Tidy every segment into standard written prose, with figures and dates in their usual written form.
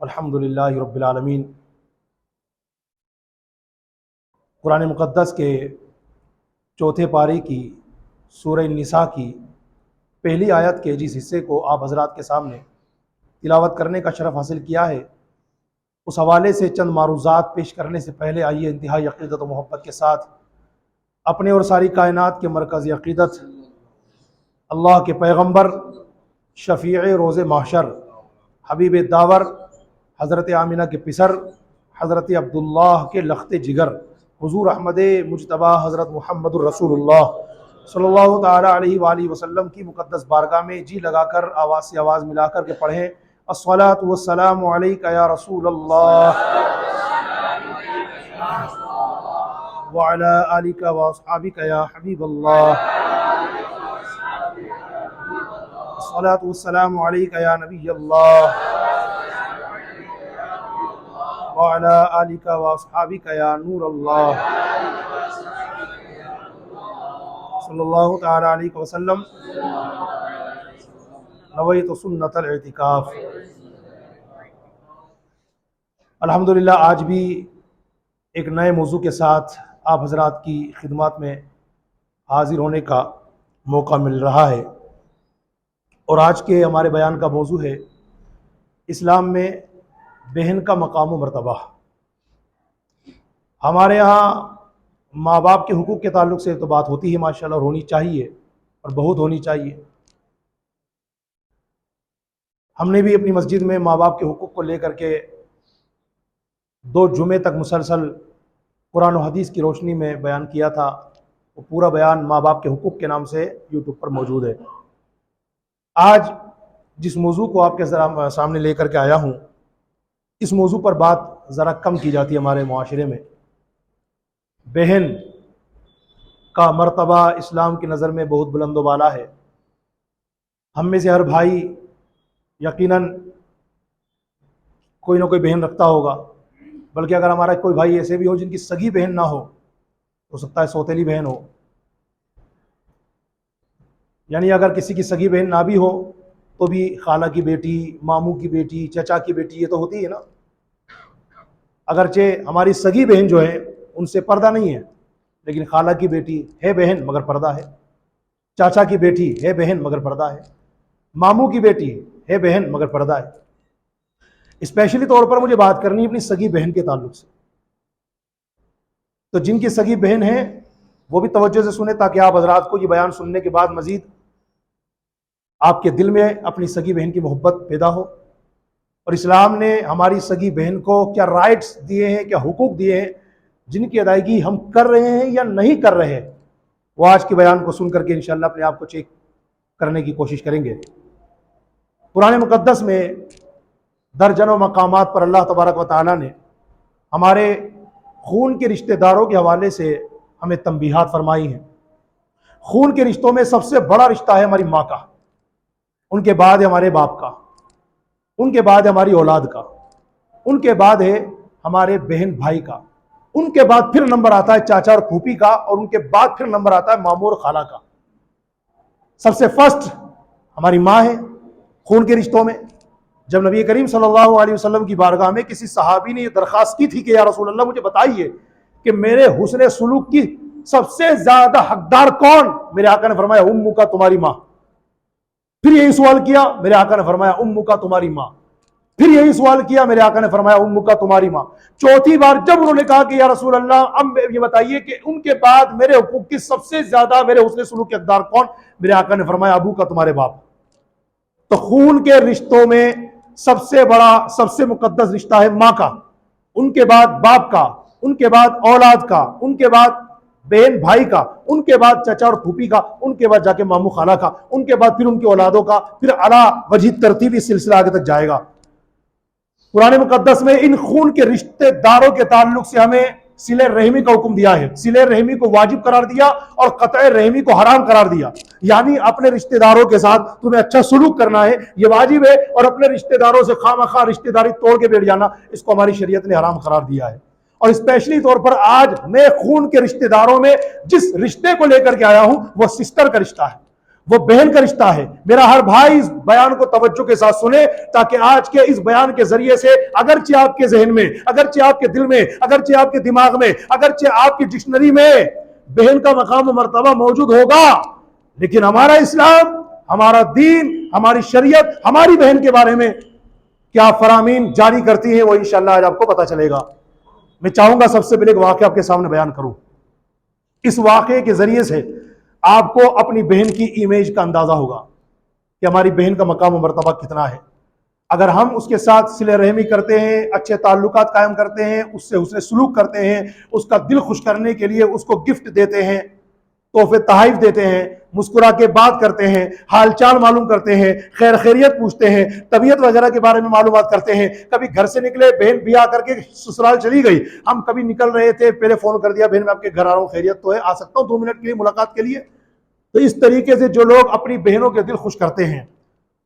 الحمدللہ رب العالمین۔ قرآن مقدس کے چوتھے پارے کی سورہ النساء کی پہلی آیت کے جس حصے کو آپ حضرات کے سامنے تلاوت کرنے کا شرف حاصل کیا ہے، اس حوالے سے چند معروضات پیش کرنے سے پہلے آئیے انتہائی عقیدت و محبت کے ساتھ اپنے اور ساری کائنات کے مرکز عقیدت اللہ کے پیغمبر، شفیع روز محشر، حبیب داور، حضرت آمینہ کے پسر، حضرت عبداللہ کے لخت جگر، حضور احمد مجتبیٰ حضرت محمد الرسول اللہ صلی اللہ تعالیٰ علیہ وآلہ وسلم کی مقدس بارگاہ میں جی لگا کر آواز سے آواز ملا کر کے پڑھیں، الصلاۃ والسلام علیک یا رسول اللہ وعلی آلک واصحابک یا حبیب اللہ، الصلاۃ والسلام علیک یا نبی اللہ وعلی آلک واصحابک یا نور اللہ صلی اللہ تعالیٰ علیہ وسلم۔ نویت سنت الاعتکاف۔ الحمدللہ آج بھی ایک نئے موضوع کے ساتھ آپ حضرات کی خدمات میں حاضر ہونے کا موقع مل رہا ہے، اور آج کے ہمارے بیان کا موضوع ہے اسلام میں بہن کا مقام و مرتبہ۔ ہمارے یہاں ماں باپ کے حقوق کے تعلق سے تو بات ہوتی ہے ماشاءاللہ، اور ہونی چاہیے، اور بہت ہونی چاہیے۔ ہم نے بھی اپنی مسجد میں ماں باپ کے حقوق کو لے کر کے 2 جمعے تک مسلسل قرآن و حدیث کی روشنی میں بیان کیا تھا۔ وہ پورا بیان ماں باپ کے حقوق کے نام سے یوٹیوب پر موجود ہے۔ آج جس موضوع کو آپ کے سامنے لے کر کے آیا ہوں، اس موضوع پر بات ذرا کم کی جاتی ہے ہمارے معاشرے میں۔ بہن کا مرتبہ اسلام کی نظر میں بہت بلند و بالا ہے۔ ہم میں سے ہر بھائی یقیناً کوئی نہ کوئی بہن رکھتا ہوگا، بلکہ اگر ہمارا کوئی بھائی ایسے بھی ہو جن کی سگی بہن نہ ہو سکتا ہے سوتیلی بہن ہو، یعنی اگر کسی کی سگی بہن نہ بھی ہو تو بھی خالہ کی بیٹی، ماموں کی بیٹی، چچا کی بیٹی، یہ تو ہوتی ہے نا۔ اگرچہ ہماری سگی بہن جو ہے ان سے پردہ نہیں ہے، لیکن خالہ کی بیٹی ہے بہن مگر پردہ ہے، چاچا کی بیٹی ہے بہن مگر پردہ ہے، ماموں کی بیٹی ہے بہن مگر پردہ ہے۔ اسپیشلی طور پر مجھے بات کرنی ہے اپنی سگی بہن کے تعلق سے، تو جن کی سگی بہن ہے وہ بھی توجہ سے سنیں، تاکہ آپ حضرات کو یہ بیان سننے کے بعد مزید آپ کے دل میں اپنی سگی بہن کی محبت پیدا ہو، اور اسلام نے ہماری سگی بہن کو کیا رائٹس دیے ہیں، کیا حقوق دیے ہیں، جن کی ادائیگی ہم کر رہے ہیں یا نہیں کر رہے ہیں، وہ آج کے بیان کو سن کر کے انشاءاللہ اپنے آپ کو چیک کرنے کی کوشش کریں گے۔ قرآن مقدس میں درجنوں مقامات پر اللہ تبارک و تعالیٰ نے ہمارے خون کے رشتہ داروں کے حوالے سے ہمیں تنبیہات فرمائی ہیں۔ خون کے رشتوں میں سب سے بڑا رشتہ ہے ہماری ماں کا، ان کے بعد ہے ہمارے باپ کا، ان کے بعد ہے ہماری اولاد کا، ان کے بعد ہے ہمارے بہن بھائی کا، ان کے بعد پھر نمبر آتا ہے چاچا اور پھوپھی کا، اور ان کے بعد پھر نمبر آتا ہے ماموں اور خالہ کا۔ سب سے فرسٹ ہماری ماں ہے خون کے رشتوں میں۔ جب نبی کریم صلی اللہ علیہ وسلم کی بارگاہ میں کسی صحابی نے یہ درخواست کی تھی کہ یا رسول اللہ مجھے بتائیے کہ میرے حسن سلوک کی سب سے زیادہ حقدار کون، میرے آقا نے فرمایا امو کا، تمہاری ماں۔ پھر یہی سوال کیا، میرے آقا نے فرمایا امو کا، تمہاری ماں۔ پھر یہی سوال کیا، میرے آقا نے فرمایا امو کا، تمہاری ماں۔ چوتھی بار جب انہوں نے کہا کہ یا رسول اللہ اب یہ بتائیے کہ ان کے بعد میرے حقوق کی سب سے زیادہ میرے حسن سلوک کے حقدار کون، میرے آقا نے فرمایا ابو کا، تمہارے باپ۔ تو خون کے رشتوں میں سب سے بڑا، سب سے مقدس رشتہ ہے ماں کا، ان کے بعد باپ کا، ان کے بعد اولاد کا، ان کے بعد بہن بھائی کا، ان کے بعد چچا اور پھوپھی کا، ان کے بعد جا کے ماموں خالہ کا، ان کے بعد پھر ان کی اولادوں کا، پھر اعلیٰ وجہ ترتیبی سلسلہ آگے تک جائے گا۔ قرآن مقدس میں ان خون کے رشتہ داروں کے تعلق سے ہمیں صلہ رحمی کا حکم دیا ہے، صلہ رحمی کو واجب قرار دیا اور قطع رحمی کو حرام قرار دیا، یعنی اپنے رشتہ داروں کے ساتھ تمہیں اچھا سلوک کرنا ہے، یہ واجب ہے، اور اپنے رشتہ داروں سے خواہ مخواہ رشتہ داری توڑ کے بیٹھ جانا، اس کو ہماری شریعت نے حرام قرار دیا ہے۔ اور اسپیشلی طور پر آج میں خون کے رشتہ داروں میں جس رشتے کو لے کر کے آیا ہوں وہ سسٹر کا رشتہ ہے، وہ بہن کا رشتہ ہے۔ میرا ہر بھائی اس بیان کو توجہ کے ساتھ سنے، تاکہ آج کے اس بیان کے ذریعے سے اگرچہ آپ کے ذہن میں، اگرچہ آپ کے دل میں، اگرچہ آپ کے دماغ میں، اگرچہ آپ کی ڈکشنری میں بہن کا مقام و مرتبہ موجود ہوگا، لیکن ہمارا اسلام، ہمارا دین، ہماری شریعت ہماری بہن کے بارے میں کیا فرامین جاری کرتی ہے، وہ انشاءاللہ آج آپ کو پتہ چلے گا۔ میں چاہوں گا سب سے پہلے ایک واقعہ آپ کے سامنے بیان کروں۔ اس واقعے کے ذریعے سے آپ کو اپنی بہن کی امیج کا اندازہ ہوگا کہ ہماری بہن کا مقام و مرتبہ کتنا ہے۔ اگر ہم اس کے ساتھ صلہ رحمی کرتے ہیں، اچھے تعلقات قائم کرتے ہیں، اس سے حسن سلوک کرتے ہیں، اس کا دل خوش کرنے کے لیے اس کو گفٹ دیتے ہیں، تحفے تحائف دیتے ہیں، مسکرا کے بات کرتے ہیں، حال چال معلوم کرتے ہیں، خیر خیریت پوچھتے ہیں، طبیعت وغیرہ کے بارے میں معلومات کرتے ہیں۔ کبھی گھر سے نکلے، بہن بیاہ کر کے سسرال چلی گئی، ہم کبھی نکل رہے تھے، پہلے فون کر دیا، بہن میں آپ کے گھر آ رہا ہوں، خیریت تو ہے، آ سکتا ہوں 2 منٹ کے لیے ملاقات کے لیے؟ تو اس طریقے سے جو لوگ اپنی بہنوں کے دل خوش کرتے ہیں،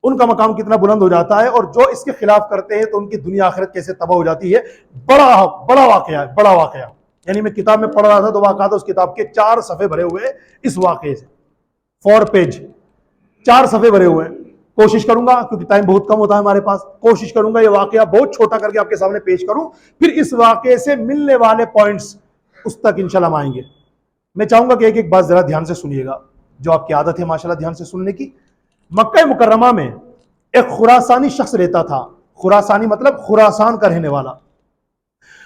ان کا مقام کتنا بلند ہو جاتا ہے، اور جو اس کے خلاف کرتے ہیں تو ان کی دنیا آخرت کیسے تباہ ہو جاتی ہے۔ بڑا واقعہ ہے، بڑا واقعہ۔ یعنی میں کتاب میں پڑھ رہا تھا تو واقعات اس کتاب کے 4 صفحے بھرے ہوئے اس واقعے سے، 4 پیج، 4 صفحے بھرے ہوئے ہیں۔ کوشش کروں گا، کیونکہ ٹائم بہت کم ہوتا ہے ہمارے پاس، کوشش کروں گا یہ واقعہ بہت چھوٹا کر کے آپ کے سامنے پیش کروں، پھر اس واقعے سے ملنے والے پوائنٹس اس تک انشاءاللہ ہم آئیں گے۔ میں چاہوں گا کہ ایک ایک بات ذرا دھیان سے سنیے گا، جو آپ کی عادت ہے ماشاءاللہ دھیان سے سننے کی۔ مکہ مکرمہ میں ایک خراسانی شخص رہتا تھا۔ خراسانی مطلب خراسان کا رہنے والا۔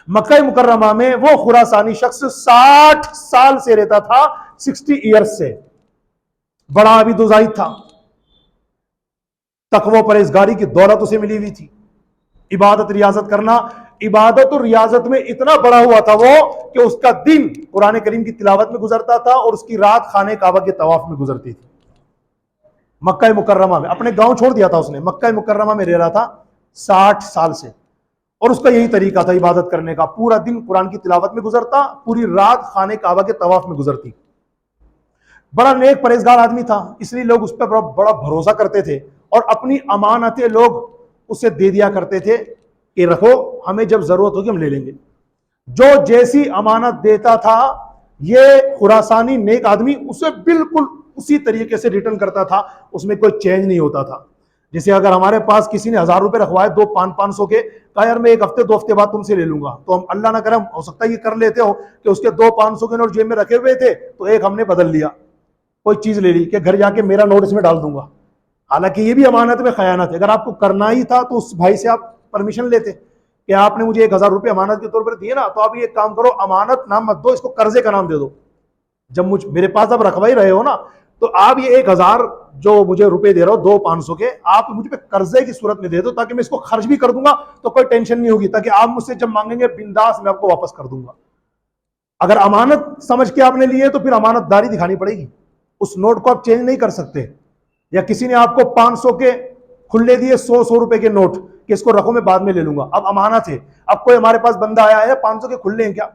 مکہ مکرمہ میں وہ خراسانی شخص 60 سال سے رہتا تھا، 60 ایئرز سے۔ بڑا عابد و زاہد تھا، تقوی و پرہیزگاری کی دولت اسے ملی ہوئی تھی، عبادت ریاضت کرنا، عبادت اور ریاضت میں اتنا بڑا ہوا تھا وہ کہ اس کا دن قرآن کریم کی تلاوت میں گزرتا تھا اور اس کی رات خانہ کعبہ کے طواف میں گزرتی تھی۔ مکہ مکرمہ میں اپنے گاؤں چھوڑ دیا تھا اس نے، مکہ مکرمہ میں رہ رہا تھا 60 سال سے، اور اس کا یہی طریقہ تھا عبادت کرنے کا، پورا دن قرآن کی تلاوت میں گزرتا، پوری رات خانہ کعبہ کے طواف میں گزرتی۔ بڑا نیک پرہیزگار آدمی تھا، اس لیے لوگ اس پہ بڑا بھروسہ کرتے تھے، اور اپنی امانتیں لوگ اسے دے دیا کرتے تھے کہ رکھو، ہمیں جب ضرورت ہوگی ہم لے لیں گے۔ جو جیسی امانت دیتا تھا یہ خراسانی نیک آدمی اسے بالکل اسی طریقے سے ریٹرن کرتا تھا، اس میں کوئی چینج نہیں ہوتا تھا۔ جیسے اگر ہمارے پاس کسی نے 1000 روپے رکھوائے 500 کے، کہا یار میں 1 ہفتے 2 ہفتے بعد تم سے لے لوں گا، تو ہم اللہ نہ کرم ہو سکتا ہے یہ کر لیتے ہو کہ اس کے 500 کے نوٹ جیب میں رکھے ہوئے تھے تو ایک ہم نے بدل لیا، کوئی چیز لے لی کہ گھر جا کے میرا نوٹ اس میں ڈال دوں گا۔ حالانکہ یہ بھی امانت میں خیانت ہے۔ اگر آپ کو کرنا ہی تھا تو اس بھائی سے آپ پرمیشن لیتے کہ آپ نے مجھے 1000 روپے امانت کے طور پر دیے نا، تو آپ یہ کام کرو، امانت نام مت دو، اس کو قرضے کا نام دے دو۔ جب میرے پاس اب رکھوا ہی رہے ہو نا، تو آپ یہ 1000 جو مجھے روپے دے رہے ہو 500 کے، آپ مجھے پہ قرضے کی صورت میں دے دو، تاکہ میں اس کو خرچ بھی کر دوں گا تو کوئی ٹینشن نہیں ہوگی، تاکہ آپ مجھ سے جب مانگیں گے بنداس میں آپ کو واپس کر دوں گا۔ اگر امانت سمجھ کے آپ نے لیے تو پھر امانت داری دکھانی پڑے گی، اس نوٹ کو آپ چینج نہیں کر سکتے۔ یا کسی نے آپ کو 500 کے کھلے دیے 100 روپے کے نوٹ کہ اس کو رکھو میں بعد میں لے لوں گا، اب امانت ہے۔ اب کوئی ہمارے پاس بندہ آیا ہے 500 کے کھلے ہیں کیا؟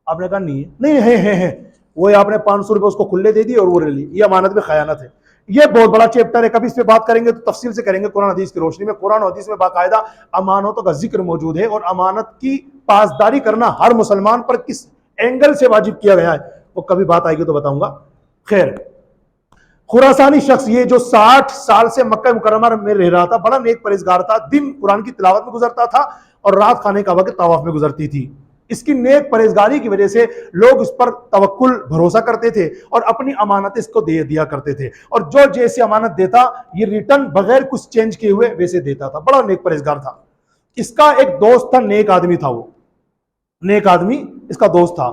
آپ نے کہا نہیں ہے، نہیں ہے، وہ آپ نے 500 روپے اس کو کھلے دے دیے اور وہ لے لی، یہ امانت میں خیانت ہے۔ یہ بہت بڑا چیپٹر ہے، کبھی اس پہ بات کریں گے تو تفصیل سے کریں گے قرآن حدیث کی روشنی میں۔ قرآن و حدیث میں باقاعدہ امانتوں کا ذکر موجود ہے، اور امانت کی پاسداری کرنا ہر مسلمان پر کس اینگل سے واجب کیا گیا ہے وہ کبھی بات آئے گی تو بتاؤں گا۔ خیر، خراسانی شخص یہ جو 60 سال سے مکہ مکرمہ میں رہ رہا تھا، بڑا نیک پرہیزگار تھا، دن قرآن کی تلاوت میں گزرتا تھا اور رات خانہ کعبہ کے طواف میں گزرتی تھی۔ اس کی نیک پرہیزگاری کی وجہ سے لوگ اس پر توکل بھروسہ کرتے تھے اور اپنی امانت اس کو دے دیا کرتے تھے، اور جو جیسی امانت دیتا یہ ریٹرن بغیر کچھ چینج کیے ہوئے ویسے دیتا تھا۔ بڑا نیک پرہیزگار تھا۔ اس کا ایک دوست تھا، نیک آدمی تھا، وہ نیک آدمی اس کا دوست تھا۔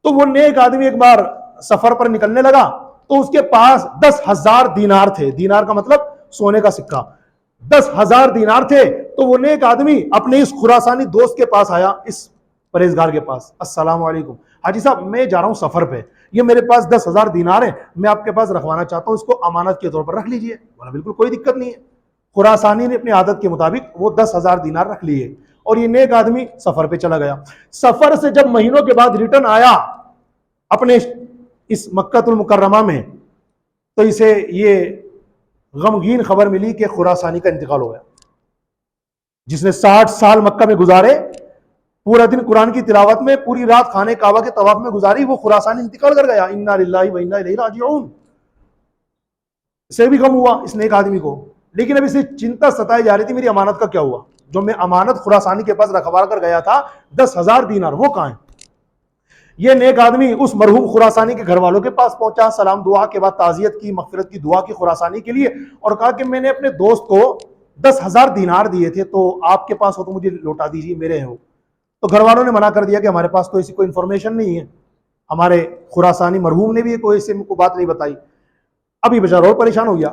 تو وہ نیک آدمی ایک بار سفر پر نکلنے لگا تو اس کے پاس 10,000 دینار تھے۔ دینار کا مطلب سونے کا سکہ، 10,000 دینار تھے۔ تو وہ نیک آدمی اپنے اس خراسانی دوست کے پاس آیا، اس پرہیزگار کے پاس، السلام علیکم حاجی صاحب، میں جا رہا ہوں سفر پہ، یہ میرے پاس 10,000 دینار ہیں، میں آپ کے پاس رکھوانا چاہتا ہوں، اس کو امانت کے طور پر رکھ لیجئے۔ بولا بالکل کوئی دقت نہیں ہے۔ خراسانی نے اپنی عادت کے مطابق وہ 10,000 دینار رکھ لیے، اور یہ نیک آدمی سفر پہ چلا گیا۔ سفر سے جب مہینوں کے بعد ریٹرن آیا اپنے اس مکہ المکرمہ میں، تو اسے یہ غمگین خبر ملی کہ خراسانی کا انتقال ہو گیا۔ جس نے 60 سال مکہ میں گزارے، پورا دن قرآن کی تلاوت میں، پوری رات خانہ کعبہ کے طواف میں گزاری، وہ خراسانی انتقال کر گیا۔ انا للہ و انا الیہ راجعون۔ اسے بھی غم ہوا اس نیک آدمی کو، لیکن اب اسے چنتا ستائی جا رہی تھی میری امانت کا کیا ہوا، جو میں امانت خراسانی کے پاس رکھوا کر گیا تھا 10,000 دینار، وہ کہاں ہے؟ یہ نیک آدمی اس مرحوم خراسانی کے گھر والوں کے پاس پہنچا، سلام دعا کے بعد تعزیت کی، مغفرت کی دعا کی خراسانی کے لیے، اور کہا کہ میں نے اپنے دوست کو 10,000 دینار دیے تھے، تو آپ کے پاس ہو تو مجھے لوٹا دیجیے، میرے ہو۔ تو گھر والوں نے منع کر دیا کہ ہمارے پاس تو ایسی کوئی انفارمیشن نہیں ہے، ہمارے خراسانی مرحوم نے بھی کوئی ایسی بات نہیں بتائی۔ ابھی بیچارہ اور پریشان ہو گیا،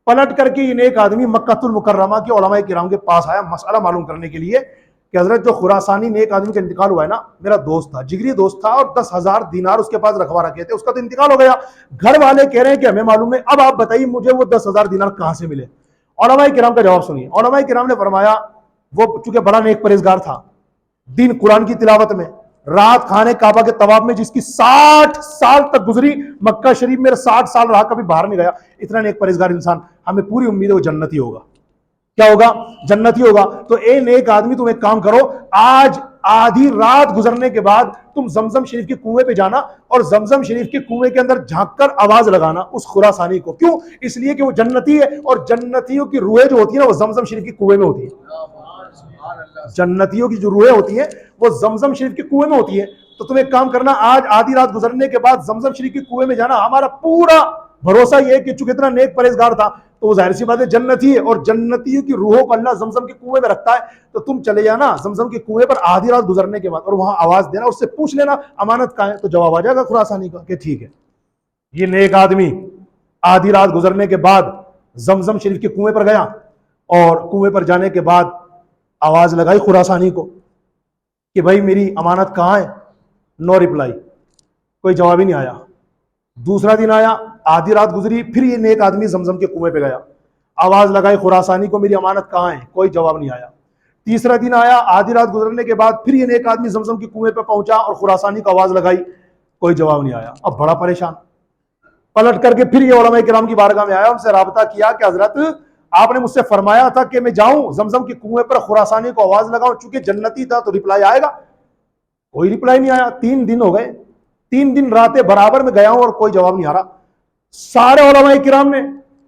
پلٹ کر کے یہ نیک آدمی مکہ المکرمہ کے علماء کرام کے پاس آیا مسئلہ معلوم کرنے کے لیے کہ حضرت جو خراسانی نیک آدمی کا انتقال ہوا ہے نا، میرا دوست تھا، جگری دوست تھا، اور 10,000 دینار اس کے پاس رکھوا رکھے تھے، اس کا تو انتقال ہو گیا۔ گھر والے کہہ رہے ہیں کہ ہمیں معلوم ہے، اب آپ بتائیے مجھے وہ 10,000 دینار کہاں سے ملے؟ علماء کرام کا جواب سنیے۔ علماء کرام نے فرمایا، وہ چونکہ بڑا نیک پرہیزگار تھا، دن قرآن کی تلاوت میں، رات خانے کعبہ کے طواف میں، جس کی 60 سال تک گزری، مکہ شریف میں 60 سال رہا، کبھی باہر نہیں گیا، اتنا نیک پرہیزگار انسان، ہمیں پوری امید ہے وہ جنتی ہوگا۔ کیا ہوگا؟ جنتی ہوگا۔ تو اے نیک آدمی، تم ایک کام کرو، آج آدھی رات گزرنے کے بعد تم زمزم شریف کے کنویں پہ جانا، اور زمزم شریف کے کنویں کے اندر جھانک کر آواز لگانا اس خراسانی کو۔ کیوں؟ اس لیے کہ وہ جنتی ہے، اور جنتیوں کی روحیں جو ہوتی ہیں نا، وہ زمزم شریف کے کنویں میں ہوتی ہیں۔ جنتیوں کی جو روحیں ہوتی ہیں وہ زمزم شریف کے کنویں میں ہوتی ہیں۔ تو تم ایک کام کرنا، آج آدھی رات گزرنے کے بعد زمزم شریف کے کنویں میں جانا۔ ہمارا پورا بھروسہ یہ ہے کہ چونکہ اتنا نیک پرہیزگار تھا تو وہ ظاہر سی بات ہے جنتی ہے، اور جنتیوں کی روحوں کو اللہ زمزم کے کنویں میں رکھتا ہے۔ تو تم چلے جانا زمزم کے کنویں پر آدھی رات گزرنے کے بعد، اور وہاں آواز دینا، اس سے پوچھ لینا امانت کہاں ہے، تو جواب آ جائے گا خراسانی کا کہ ٹھیک ہے۔ یہ نیک آدمی آدھی رات گزرنے کے بعد زمزم شریف کے کنویں پر گیا، اور کنویں پر جانے کے بعد آواز لگائی خراسانی کو کہ بھائی میری امانت کہاں ہے؟ نو ریپلائی، کوئی جواب ہی نہیں آیا۔ دوسرا دن آیا، آدھی رات گزری، پھر یہ نیک آدمی زمزم کے کنویں پہ گیا، آواز لگائی خراسانی کو میری امانت کہاں ہے؟ کوئی جواب نہیں آیا۔ تیسرا دن آیا، آدھی رات گزرنے کے بعد پھر یہ نیک آدمی زمزم کے کنویں پہ پہنچا اور خراسانی کو آواز لگائی، کوئی جواب نہیں آیا۔ اب بڑا پریشان، پلٹ کر کے پھر یہ علماء کرام کی بارگاہ میں آیا، ان سے رابطہ کیا کہ حضرت آپ نے مجھ سے فرمایا تھا کہ میں جاؤں زمزم کے کنویں پر خراسانی کو آواز لگاؤں، چونکہ جنتی تھا تو ریپلائی آئے گا، کوئی ریپلائی نہیں آیا۔ 3 دن ہو گئے، 3 دن راتیں برابر میں گیا ہوں اور کوئی جواب نہیں آ رہا۔ سارے علماء کرام نے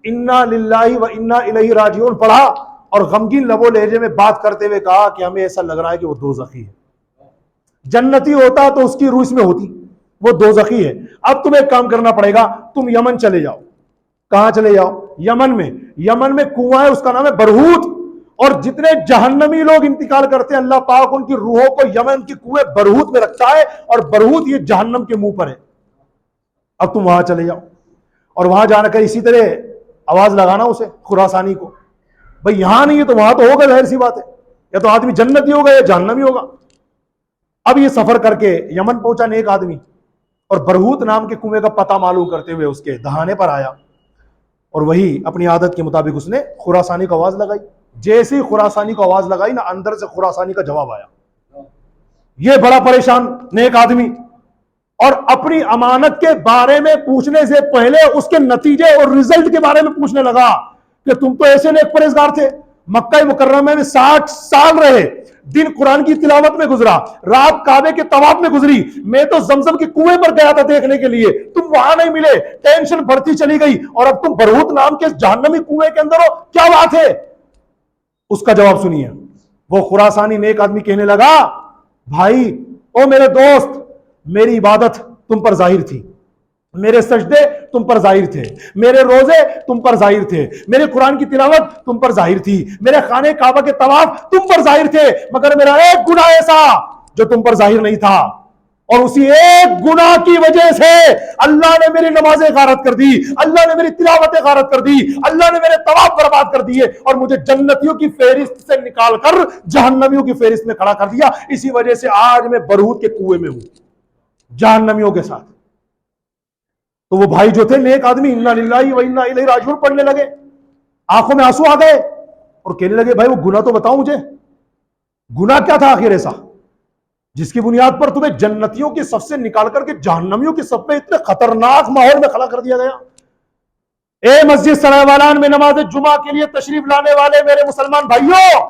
انا للہ و انا الیہ راجعون پڑھا، اور غمگین لب و لہجے میں بات کرتے ہوئے کہا کہ ہمیں ایسا لگ رہا ہے کہ وہ دوزخی ہے، جنتی ہوتا تو اس کی روح اس میں ہوتی، وہ دوزخی ہے۔ اب تمہیں ایک کام کرنا پڑے گا، تم یمن چلے جاؤ۔ کہاں چلے جاؤ؟ یمن میں۔ یمن میں کنواں ہے، اس کا نام ہے برہوت، اور جتنے جہنمی لوگ انتقال کرتے ہیں اللہ پاک ان کی روحوں کو یمن کی کنویں برہوت میں رکھتا ہے، اور برہوت یہ جہنم کے منہ پر ہے۔ اب تم وہاں چلے جاؤ، اور وہاں جانا کر اسی طرح آواز لگانا اسے خراسانی کو، بھئی یہاں نہیں ہے تو وہاں تو ہوگا، ظاہر سی بات ہے، یا تو آدمی جنتی ہوگا یا جہنمی ہوگا۔ اب یہ سفر کر کے یمن پہنچا نیک آدمی، اور برہوت نام کے کنویں کا پتہ معلوم کرتے ہوئے اس کے دہانے پر آیا، اور وہی اپنی عادت کے مطابق اس نے خراسانی کو آواز لگائی۔ جیسے ہی خراسانی کو آواز لگائی نا، اندر سے خراسانی کا جواب آیا۔ یہ بڑا پریشان نیک آدمی، اور اپنی امانت کے بارے میں پوچھنے سے پہلے اس کے نتیجے اور رزلٹ کے بارے میں پوچھنے لگا کہ تم تو ایسے نیک پرہیزگار تھے، مکہ مکرمہ میں 60 سال رہے، دن قرآن کی تلاوت میں گزرا، رات کعبے کے طواف میں گزری، میں تو زمزم کے کنویں پر گیا تھا دیکھنے کے لیے، تم وہاں نہیں ملے، ٹینشن بڑھتی چلی گئی، اور اب تم برہوت نام کے جہنمی کنویں کے اندر ہو، کیا بات ہے؟ اس کا جواب سنیے۔ وہ خراسانی نیک آدمی کہنے لگا، بھائی او میرے دوست، میری عبادت تم پر ظاہر تھی، میرے سجدے تم پر ظاہر تھے، میرے روزے تم پر ظاہر تھے، میرے قرآن کی تلاوت تم پر ظاہر تھی، میرے خانے کعبہ کے طواف تم پر ظاہر تھے، مگر میرا ایک گناہ ایسا جو تم پر ظاہر نہیں تھا، اور اسی ایک گناہ کی وجہ سے اللہ نے میری نمازیں غارت کر دی، اللہ نے میری تلاوتیں غارت کر دی، اللہ نے میرے طواف برباد کر دیے، اور مجھے جنتیوں کی فہرست سے نکال کر جہنمیوں کی فہرست میں کھڑا کر دیا۔ اسی وجہ سے آج میں برہوت کے کنویں میں ہوں جہنمیوں کے ساتھ۔ تو وہ بھائی جو تھے نیک آدمی، انا للہ و انا الیہ راجعون پڑھنے لگے، آنکھوں میں آنسو آ گئے، اور کہنے لگے بھائی وہ گناہ تو بتاؤ مجھے، گناہ کیا تھا آخر ایسا جس کی بنیاد پر تمہیں جنتیوں کی صف سے نکال کر کے جہنمیوں کی صف میں اتنے خطرناک ماحول میں کھڑا کر دیا گیا؟ اے مسجد سرائے والان میں نماز جمعہ کے لیے تشریف لانے والے میرے مسلمان بھائیوں،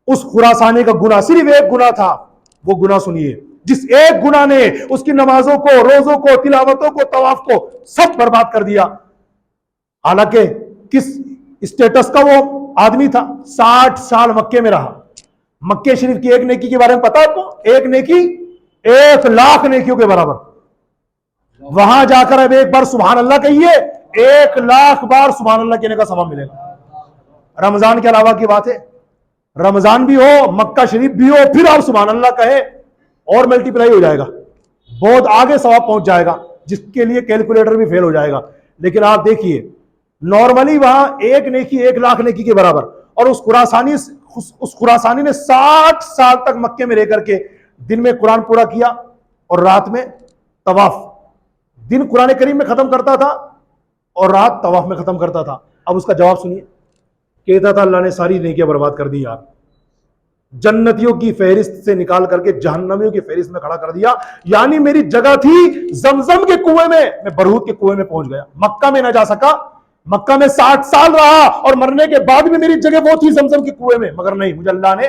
اس خراسانی کا گناہ صرف ایک گناہ تھا، وہ گناہ سنیے، جس ایک گناہ نے اس کی نمازوں کو، روزوں کو، تلاوتوں کو، طواف کو سب برباد کر دیا۔ حالانکہ کس اسٹیٹس کا وہ آدمی تھا؟ 60 سال مکے میں رہا. مکے شریف کی ایک نیکی کے بارے میں پتا آپ کو؟ ایک نیکی 1,00,000 نیکیوں کے برابر. وہاں جا کر اب ایک بار سبحان اللہ کہیے، 1,00,000 بار سبحان اللہ کہنے کا ثواب ملے گا. رمضان کے علاوہ کی بات ہے، رمضان بھی ہو، مکہ شریف بھی ہو، پھر آپ سبحان اللہ کہیں اور ملٹی پلائی ہو جائے گا، بہت آگے ثواب پہنچ جائے گا، جس کے لیے کیلکولیٹر بھی فیل ہو جائے گا. لیکن آپ دیکھیے نارملی وہاں ایک نیکی 1,00,000 نیکی کے برابر، اور اس خراسانی نے 60 سال تک مکے میں رہ کر کے دن میں قرآن پورا کیا اور رات میں طواف. دن قرآن کریم میں ختم کرتا تھا اور رات طواف میں ختم کرتا تھا. اب اس کا جواب سنیے، کہتا تھا اللہ نے ساری نیکیاں برباد کر دی یار، جنتیوں کی فہرست سے نکال کر کے جہنمیوں کی فہرست میں کھڑا کر دیا. یعنی میری جگہ تھی زمزم کے کنویں میں برہوت کے کنویں میں پہنچ گیا. مکہ میں نہ جا سکا، مکہ میں 60 سال رہا اور مرنے کے بعد بھی میری جگہ وہ تھی زمزم کے کنویں میں، مگر نہیں، مجھے اللہ نے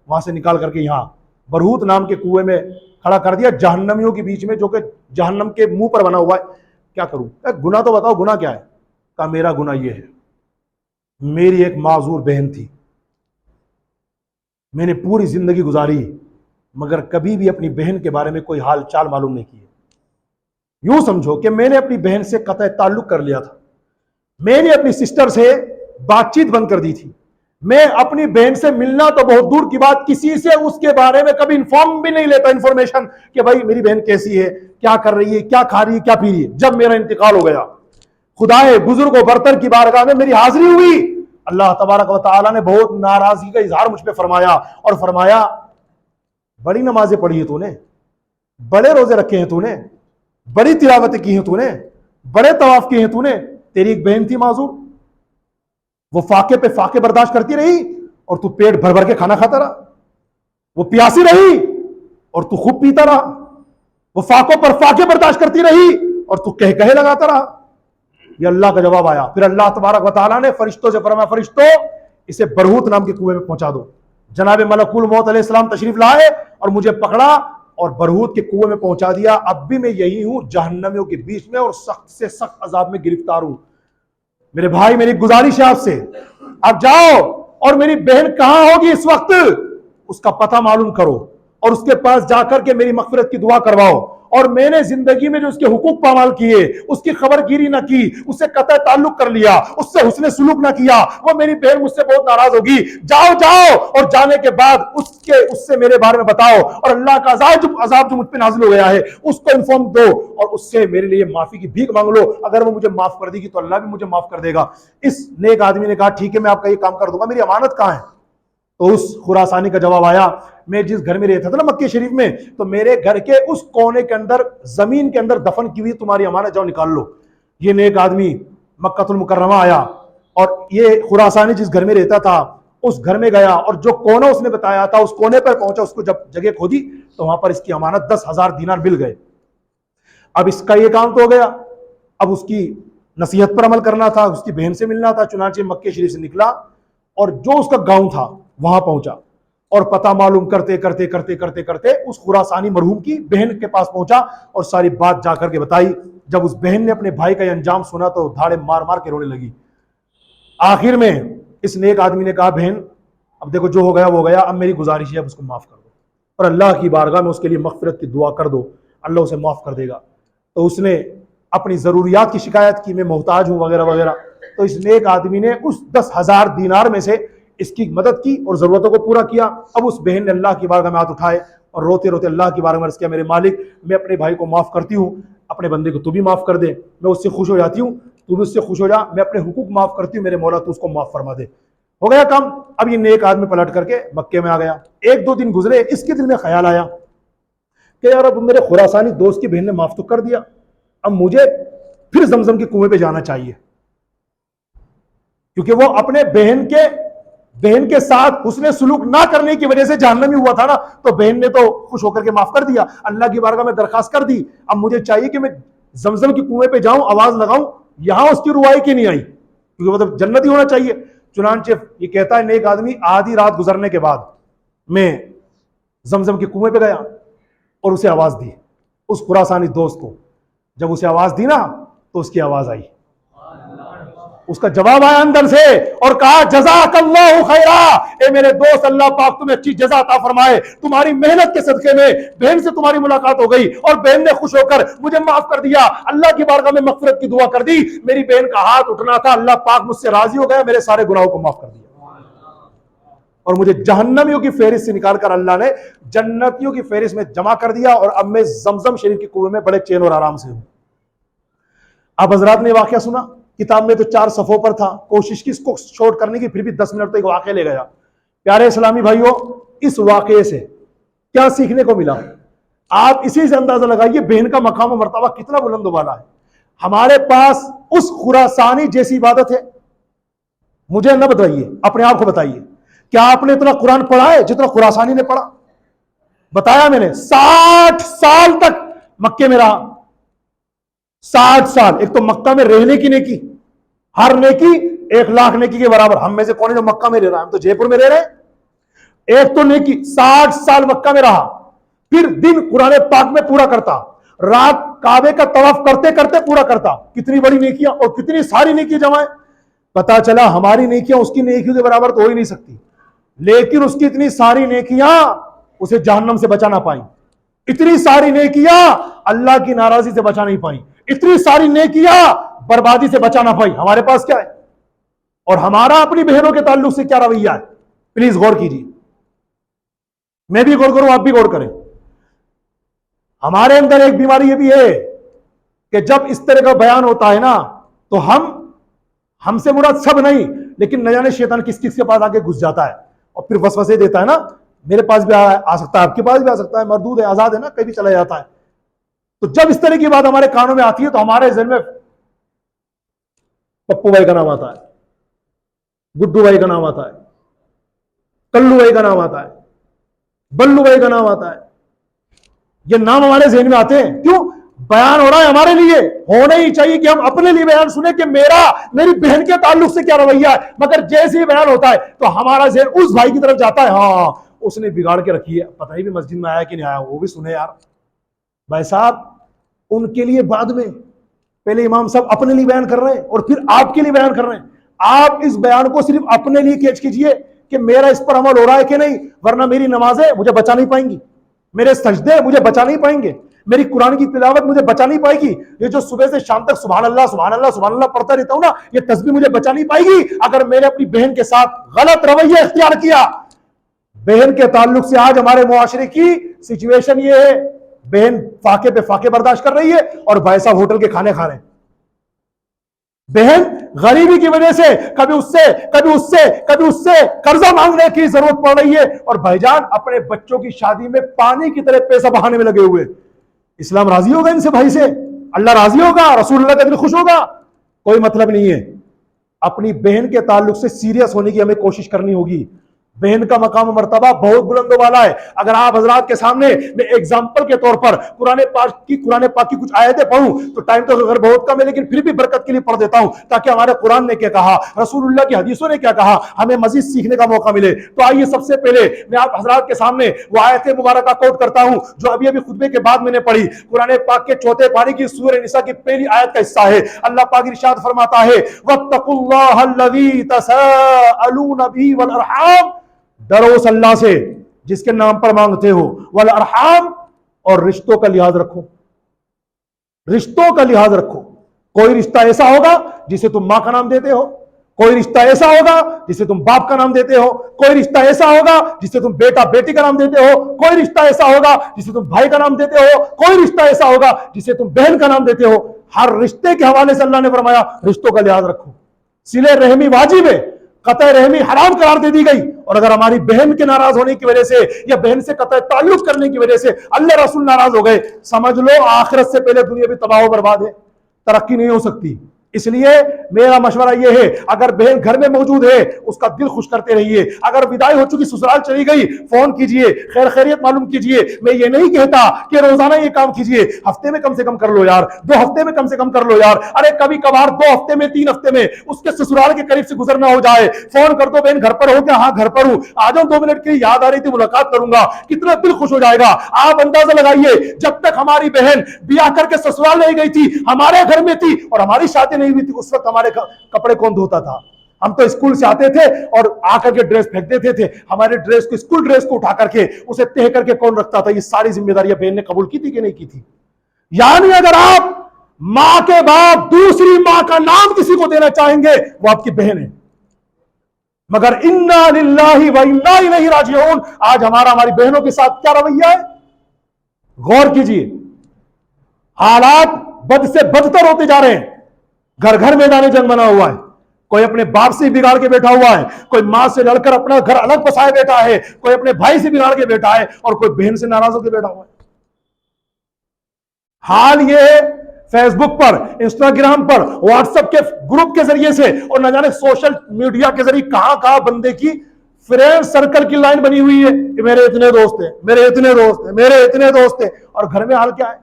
وہاں سے نکال کر کے یہاں برہوت نام کے کنویں میں کھڑا کر دیا، جہنمیوں کے بیچ میں، جو کہ جہنم کے منہ پر بنا ہوا ہے. کیا کروں؟ گناہ تو بتاؤ، گناہ کیا ہے؟ کہا میرا گناہ یہ ہے، میری ایک معذور بہن تھی، میں نے پوری زندگی گزاری مگر کبھی بھی اپنی بہن کے بارے میں کوئی حال چال معلوم نہیں کی. یوں سمجھو کہ میں نے اپنی بہن سے قطع تعلق کر لیا تھا، میں نے اپنی سسٹر سے بات چیت بند کر دی تھی. میں اپنی بہن سے ملنا تو بہت دور کی بات، کسی سے اس کے بارے میں کبھی انفارم بھی نہیں لیتا، انفارمیشن کہ بھائی میری بہن کیسی ہے، کیا کر رہی ہے، کیا کھا رہی ہے، کیا پی رہی ہے. جب میرا انتقال ہو گیا، خدائے بزرگ و برتر کی بارگاہ میں میری حاضری ہوئی، اللہ تبارک و تعالیٰ نے بہت ناراضگی کا اظہار مجھ پہ فرمایا اور فرمایا بڑی نمازیں پڑھی ہیں تو نے، بڑے روزے رکھے ہیں تو نے، بڑی تلاوتیں کی ہیں تو نے، بڑے طواف کیے ہیں تو نے، تیری ایک بہن تھی معذور، وہ فاقے پہ فاقے برداشت کرتی رہی اور تو پیٹ بھر بھر کے کھانا کھاتا رہا. وہ پیاسی رہی اور تو خوب پیتا رہا. وہ فاقوں پر فاقے برداشت کرتی رہی اور تو کہے لگاتا رہا. یہ اللہ کا جواب آیا. پھر اللہ تبارک و تعالیٰ نے فرشتوں سے فرمایا فرشتوں اسے برہوت نام کے کنویں میں پہنچا دو. جناب ملک الموت علیہ السلام تشریف لائے اور مجھے پکڑا اور برہوت کے کنویں میں پہنچا دیا. اب بھی میں یہی ہوں جہنمیوں کے بیچ میں اور سخت سے سخت عذاب میں گرفتار ہوں. میرے بھائی میری گزارش ہے آپ سے، اب جاؤ اور میری بہن کہاں ہوگی اس وقت اس کا پتہ معلوم کرو اور اس کے پاس جا کر کے میری مغفرت کی دعا کرواؤ. اور میں نے زندگی میں جو اس کے حقوق پامال کیے، اس کی خبر گیری نہ کی، اس سے قطع تعلق کر لیا، اس سے حسن سلوک نہ کیا، وہ میری بہن مجھ سے بہت ناراض ہوگی. جاؤ اور جانے کے بعد اس سے میرے بارے میں بتاؤ اور اللہ کا عذاب جو مجھ پہ نازل ہو گیا ہے اس کو انفارم دو اور اس سے میرے لیے معافی کی بھیک مانگ لو. اگر وہ مجھے معاف کر دے گی تو اللہ بھی مجھے معاف کر دے گا. اس نیک آدمی نے کہا ٹھیک ہے میں آپ کا یہ کام کر دوں گا، میری امانت کہاں ہے؟ تو اس خراسانی کا جواب آیا میں جس گھر میں رہتا تھا نا مکہ شریف میں، تو میرے گھر کے اس کونے کے اندر زمین کے اندر دفن کی ہوئی تمہاری امانت، جاؤ نکال لو. یہ نیک آدمی مکہ المکرمہ آیا اور یہ خراسانی جس گھر میں رہتا تھا اس گھر میں گیا اور جو کونا اس نے بتایا تھا اس کونے پر پہنچا. اس کو جب جگہ کھودی تو وہاں پر اس کی امانت 10,000 دینار مل گئے. اب اس کا یہ کام تو ہو گیا، اب اس کی نصیحت پر عمل کرنا تھا، اس کی بہن سے ملنا تھا. چنانچہ مکہ شریف سے نکلا اور جو اس کا گاؤں تھا وہاں پہنچا اور پتہ معلوم کرتے کرتے کرتے کرتے کرتے اس خراسانی مرحوم کی بہن کے پاس پہنچا اور ساری بات جا کر کے بتائی. جب اس بہن نے اپنے بھائی کا یہ انجام سنا تو دھاڑے مار مار کے رونے لگی. آخر میں اس نیک آدمی نے کہا بہن اب دیکھو جو ہو گیا وہ ہو گیا، اب میری گزارش ہے اب اس کو معاف کر دو اور اللہ کی بارگاہ میں اس کے لیے مغفرت کی دعا کر دو، اللہ اسے معاف کر دے گا. تو اس نے اپنی ضروریات کی شکایت کی، میں محتاج ہوں وغیرہ وغیرہ. تو اس نیک آدمی نے اس 10,000 دینار میں سے اس کی مدد کی اور ضرورتوں کو پورا کیا. اب اس بہن نے اللہ کی بارگاہ میں ہاتھ اٹھائے اور روتے روتے اللہ کی بارگاہ میں عرض کیا میرے مالک میں اپنے بھائی کو معاف کرتی ہوں، اپنے بندے کو تو بھی معاف کر دے، میں اس سے خوش ہو جاتی ہوں، تو بھی اس سے خوش ہو جا، میں اپنے حقوق معاف کرتی ہوں، میرے مولا تو اس کو معاف فرما دے. ہو گیا کام. اب یہ نیک آدمی پلٹ کر کے مکے میں آ گیا. 1-2 دن گزرے، اس کے دل میں خیال آیا کہ یار اب میرے خراسانی دوست کی بہن نے معاف تو کر دیا، اب مجھے پھر زمزم کے کنویں پہ جانا چاہیے، کیونکہ وہ اپنے بہن کے ساتھ حسن سلوک نہ کرنے کی وجہ سے جہنمی ہوا تھا نا. تو بہن نے تو خوش ہو کر کے معاف کر دیا، اللہ کی بارگاہ میں درخواست کر دی. اب مجھے چاہیے کہ میں زمزم کے کنویں پہ جاؤں، آواز لگاؤں. یہاں اس کی روائی کی نہیں آئی کیونکہ وہ تو جنتی ہونا چاہیے. چنانچہ یہ کہتا ہے نیک آدمی آدھی رات گزرنے کے بعد میں زمزم کے کنویں پہ گیا اور اسے آواز دی، اس خراسانی دوست کو. جب اسے آواز دی نا تو اس کی آواز آئی. اس کا جواب آیا اندر سے اور کہا جزاک اللہ خیرا، اے میرے دوست اللہ پاک تمہیں اچھی جزا عطا فرمائے، تمہاری محنت کے صدقے میں بہن سے تمہاری ملاقات ہو گئی اور بہن نے خوش ہو کر مجھے معاف کر دیا، اللہ کی بارگاہ میں مغفرت کی دعا کر دی، میری بہن کا ہاتھ اٹھنا تھا، اللہ پاک مجھ سے راضی ہو گیا، میرے سارے گناہوں کو معاف کر دیا اور مجھے جہنمیوں کی فہرست سے نکال کر اللہ نے جنتیوں کی فہرست میں جمع کر دیا، اور اب میں زمزم شریف کے کنویں میں بڑے چین اور آرام سے ہوں۔ آپ حضرات نے واقعہ سنا، کتاب میں تو 4 صفحوں پر تھا، کوشش کی اس کو شارٹ کرنے کی، پھر بھی 10 منٹ تک واقعہ لے گیا۔ پیارے اسلامی بھائیوں، اس واقعے سے کیا سیکھنے کو ملا؟ آپ اسی سے اندازہ لگائیے بہن کا مقام و مرتبہ کتنا بلند و بالا ہے۔ ہمارے پاس اس خراسانی جیسی عبادت ہے؟ مجھے نہ بتائیے، اپنے آپ کو بتائیے، کیا آپ نے اتنا قرآن پڑھا ہے جتنا خراسانی نے پڑھا؟ بتایا میں نے 60 سال تک مکے میں رہا، 60 سال۔ ایک تو مکہ میں رہنے کی نیکی، ہر نیکی 1 لاکھ نیکی کے برابر۔ ہم میں سے کون ہے جو مکہ میں رہ رہا ہے؟ ہم تو جے پور میں رہ رہے ہیں۔ ایک تو نیکی، 60 سال مکہ میں رہا، پھر دن قرآن پاک میں پورا کرتا، رات کعبے کا طواف کرتے کرتے پورا کرتا۔ کتنی بڑی نیکیاں اور کتنی ساری نیکی جمع ہے۔ پتا چلا ہماری نیکیاں اس کی نیکیوں کے برابر تو ہو ہی نہیں سکتی، لیکن اس کی اتنی ساری نیکیاں اسے جہنم سے بچا نہ پائیں، اتنی ساری نیکیاں اللہ کی ناراضی سے بچا نہیں پائیں، اتنی ساری نیکیاں بربادی سے بچا نہ پائیں۔ ہمارے پاس کیا ہے اور ہمارا اپنی بہنوں کے تعلق سے کیا رویہ ہے؟ پلیز غور کیجیے، میں بھی غور کروں، آپ بھی غور کریں۔ ہمارے اندر ایک بیماری یہ بھی ہے کہ جب اس طرح کا بیان ہوتا ہے نا تو ہم سے مراد سب نہیں، لیکن نہ جانے شیطان کس کس کے پاس آگے گھس جاتا ہے اور پھر وسوسے دیتا ہے نا، میرے پاس بھی آ سکتا ہے، آپ کے پاس بھی آ سکتا ہے، مردود ہے، آزاد ہے نا، کہیں بھی چلا جاتا ہے۔ تو جب اس طرح کی بات ہمارے کانوں میں آتی ہے تو ہمارے ذہن میں پپو بھائی کا نام آتا ہے، گڈو بھائی کا نام آتا ہے، کلو بھائی کا نام آتا ہے، بلو بھائی کا نام آتا ہے۔ یہ نام ہمارے ذہن میں آتے ہیں، کیوں؟ بیان ہو رہا ہے ہمارے لیے، ہونا ہی چاہیے کہ ہم اپنے لیے بیان سنیں کہ میری بہن کے تعلق سے کیا رویہ ہے، مگر جیسے ہی بیان ہوتا ہے تو ہمارا ذہن اس بھائی کی طرف جاتا ہے، ہاں اس نے بگاڑ کے رکھی ہے، پتہ نہیں بھی مسجد میں آیا کہ نہیں آیا، وہ بھی سنے یار۔ بھائی صاحب، ان کے لیے بعد میں، پہلے امام صاحب اپنے لیے بیان کر رہے ہیں اور پھر آپ کے لیے بیان کر رہے ہیں۔ آپ اس بیان کو صرف اپنے لیے کیچ کیجئے کہ میرا اس پر عمل ہو رہا ہے کہ نہیں، ورنہ میری نمازیں مجھے بچا نہیں پائیں گی، میرے سجدے مجھے بچا نہیں پائیں گے، میری قرآن کی تلاوت مجھے بچا نہیں پائے گی، یہ جو صبح سے شام تک سبحان اللہ سبحان اللہ سبحان اللہ پڑھتا رہتا ہوں نا، یہ تسبیح مجھے بچا نہیں پائے گی اگر میں نے اپنی بہن کے ساتھ غلط رویہ اختیار کیا۔ بہن کے تعلق سے آج ہمارے معاشرے کی سچویشن یہ ہے، بہن فاقے پہ فاقے برداشت کر رہی ہے اور بھائی صاحب ہوٹل کے کھانے کھا رہے ہیں۔ بہن غریبی کی وجہ سے کبھی اس سے قرضہ مانگنے کی ضرورت پڑ رہی ہے، اور بھائی جان اپنے بچوں کی شادی میں پانی کی طرح پیسہ بہانے میں لگے ہوئے۔ اسلام راضی ہوگا ان سے بھائی سے؟ اللہ راضی ہوگا؟ رسول اللہ کا دل خوش ہوگا؟ کوئی مطلب نہیں ہے۔ اپنی بہن کے تعلق سے سیریس ہونے کی ہمیں کوشش کرنی ہوگی۔ بہن کا مقام و مرتبہ بہت بلند و بالا ہے۔ اگر آپ حضرات کے سامنے میں ایگزامپل کے طور پر قرآن پاک کی کچھ آیتیں پڑھوں تو ٹائم تو اگر بہت کم ہے لیکن پھر بھی برکت کے لیے پڑھ دیتا ہوں تاکہ ہمارے قرآن نے کیا کہا، رسول اللہ کی حدیثوں نے کیا کہا، ہمیں مزید سیکھنے کا موقع ملے۔ تو آئیے سب سے پہلے میں آپ حضرات کے سامنے وہ آیت مبارکہ کوٹ کرتا ہوں جو ابھی خطبے کے بعد میں نے پڑھی، قرآن پاک کے چوتھے پارے کی سورہ نساء کی پہلی آیت کا حصہ ہے۔ اللہ پاک ارشاد فرماتا ہے وَاتَّقُوا اللَّهَ الَّذِي تَسَاءَلُونَ بِهِ وَالْأَرْحَامَ، ڈرو اس اللہ سے جس کے نام پر مانگتے ہو، والارحام، اور رشتوں کا لحاظ رکھو، رشتوں کا لحاظ رکھو۔ کوئی رشتہ ایسا ہوگا جسے تم ماں کا نام دیتے ہو، کوئی رشتہ ایسا ہوگا جسے تم باپ کا نام دیتے ہو، کوئی رشتہ ایسا ہوگا جسے تم بیٹا بیٹی کا نام دیتے ہو، کوئی رشتہ ایسا ہوگا جسے تم بھائی کا نام دیتے ہو، کوئی رشتہ ایسا ہوگا جسے تم بہن کا نام دیتے ہو۔ ہر رشتے کے حوالے سے اللہ نے فرمایا رشتوں کا لحاظ رکھو۔ صلہ رحمی واجب ہے، قطع رحمی حرام قرار دے دی گئی، اور اگر ہماری بہن کے ناراض ہونے کی وجہ سے یا بہن سے قطع تعلق کرنے کی وجہ سے اللہ رسول ناراض ہو گئے، سمجھ لو آخرت سے پہلے دنیا بھی تباہ و برباد ہے، ترقی نہیں ہو سکتی۔ اس لیے میرا مشورہ یہ ہے اگر بہن گھر میں موجود ہے اس کا دل خوش کرتے رہیے، اگر وداعی ہو چکی سسرال چلی گئی فون کیجئے، خیر خیریت معلوم کیجئے۔ میں یہ نہیں کہتا کہ روزانہ یہ کام کیجئے، ہفتے میں کم سے کم کر لو یار، 2 ہفتے میں کم سے کم کر لو یار، ارے کبھی کبھار 2 ہفتے میں 3 ہفتے میں اس کے سسرال کے قریب سے گزرنا ہو جائے، فون کر دو بہن گھر پر ہو کیا؟ ہاں گھر پر ہوں، آ جاؤ 2 منٹ کے لیے، یاد آ رہی تھی ملاقات کروں گا، کتنا دل خوش ہو جائے گا۔ آپ اندازہ لگائیے جب تک ہماری بہن بیاہ کر کے سسرال نہیں گئی تھی، ہمارے گھر میں تھی اور ہماری شادی نہیں ہوئی تھی اس وقت ہمارے کپڑے کون دھوتا تھا؟ ہم تو اسکول سے آتے تھے اور آ کر کے ڈریس پھینک دیتے تھے. ہمارے ڈریس کو اسکول ڈریس کو اٹھا کر کے اسے تہ کر کے کون رکھتا تھا؟ یہ ساری ذمہ داریاں بہن نے قبول کی تھی کہ نہیں کی تھی؟ یعنی اگر آپ ماں کے بعد دوسری ماں کا نام کسی کو دینا چاہیں گے وہ آپ کی بہن ہے. مگر انا للہ و انا الیہ راجعون. آج ہماری بہنوں کے ساتھ کیا رویہ ہے؟ غور کیجیے. حالات بد سے بدتر ہوتے جا رہے ہیں. گھر گھر میدان جنگ بنا ہوا ہے. کوئی اپنے باپ سے بگاڑ کے بیٹھا ہوا ہے, کوئی ماں سے لڑ کر اپنا گھر الگ بسائے بیٹھا ہے, کوئی اپنے بھائی سے بگاڑ کے بیٹھا ہے, اور کوئی بہن سے ناراض ہو کے بیٹھا ہوا ہے. حال یہ ہے فیس بک پر, انسٹاگرام پر, واٹس ایپ کے گروپ کے ذریعے سے اور نہ جانے سوشل میڈیا کے ذریعے کہاں کہاں بندے کی فرینڈ سرکل کی لائن بنی ہوئی ہے کہ میرے اتنے دوست ہیں, میرے اتنے دوست ہیں, میرے اتنے دوست ہیں. اور گھر میں حال کیا ہے؟